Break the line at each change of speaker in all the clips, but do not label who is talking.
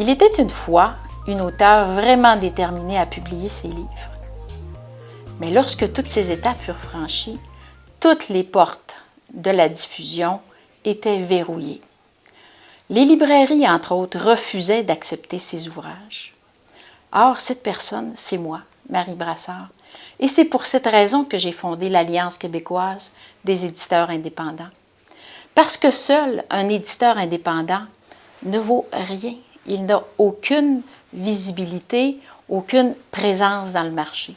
Il était une fois une auteure vraiment déterminée à publier ses livres. Mais lorsque toutes ces étapes furent franchies, toutes les portes de la diffusion étaient verrouillées. Les librairies, entre autres, refusaient d'accepter ses ouvrages. Or, cette personne, c'est moi, Marie Brassard, et c'est pour cette raison que j'ai fondé l'Alliance québécoise des éditeurs indépendants. Parce que seul un éditeur indépendant ne vaut rien. Il n'a aucune visibilité, aucune présence dans le marché.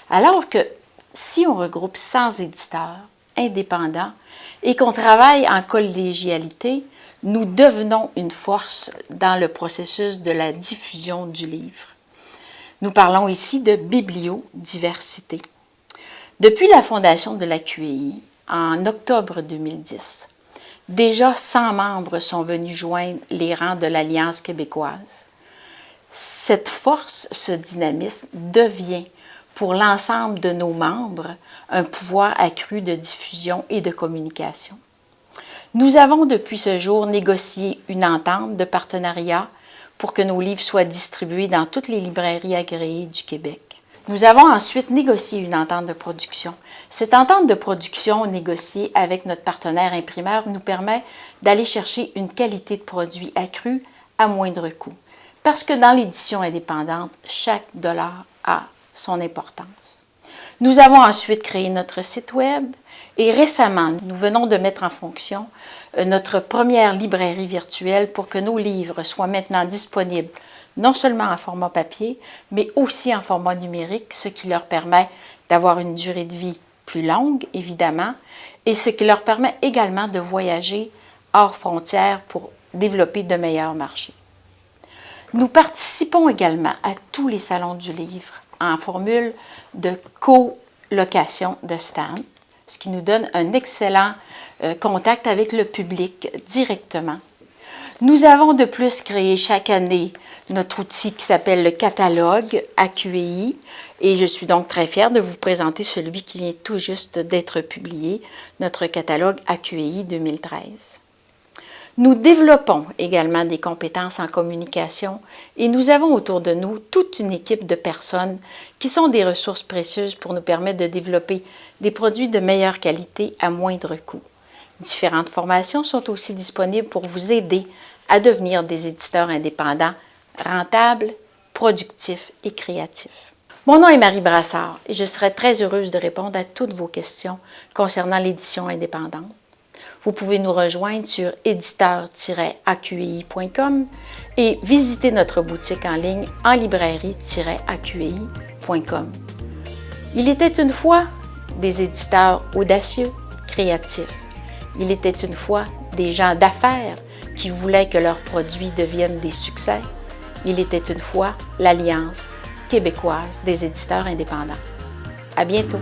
Alors que si on regroupe 100 éditeurs indépendants et qu'on travaille en collégialité, nous devenons une force dans le processus de la diffusion du livre. Nous parlons ici de bibliodiversité. Depuis la fondation de la QEI, en octobre 2010, déjà 100 membres sont venus joindre les rangs de l'Alliance québécoise. Cette force, ce dynamisme devient pour l'ensemble de nos membres un pouvoir accru de diffusion et de communication. Nous avons depuis ce jour négocié une entente de partenariat pour que nos livres soient distribués dans toutes les librairies agréées du Québec. Nous avons ensuite négocié une entente de production. Cette entente de production négociée avec notre partenaire imprimeur nous permet d'aller chercher une qualité de produit accrue à moindre coût. Parce que dans l'édition indépendante, chaque dollar a son importance. Nous avons ensuite créé notre site web et récemment, nous venons de mettre en fonction notre première librairie virtuelle pour que nos livres soient maintenant disponibles non seulement en format papier, mais aussi en format numérique, ce qui leur permet d'avoir une durée de vie plus longue, évidemment, et ce qui leur permet également de voyager hors frontières pour développer de meilleurs marchés. Nous participons également à tous les salons du livre en formule de colocation de stands, ce qui nous donne un excellent contact avec le public directement. Nous avons de plus créé chaque année notre outil qui s'appelle le catalogue AQEI et je suis donc très fière de vous présenter celui qui vient tout juste d'être publié, notre catalogue AQEI 2013. Nous développons également des compétences en communication et nous avons autour de nous toute une équipe de personnes qui sont des ressources précieuses pour nous permettre de développer des produits de meilleure qualité à moindre coût. Différentes formations sont aussi disponibles pour vous aider à devenir des éditeurs indépendants rentables, productifs et créatifs. Mon nom est Marie Brassard et je serai très heureuse de répondre à toutes vos questions concernant l'édition indépendante. Vous pouvez nous rejoindre sur éditeur-aqei.com et visiter notre boutique en ligne en librairie-aqei.com. Il était une fois des éditeurs audacieux, créatifs. Il était une fois des gens d'affaires qui voulaient que leurs produits deviennent des succès. Il était une fois l'Alliance québécoise des éditeurs indépendants. À bientôt!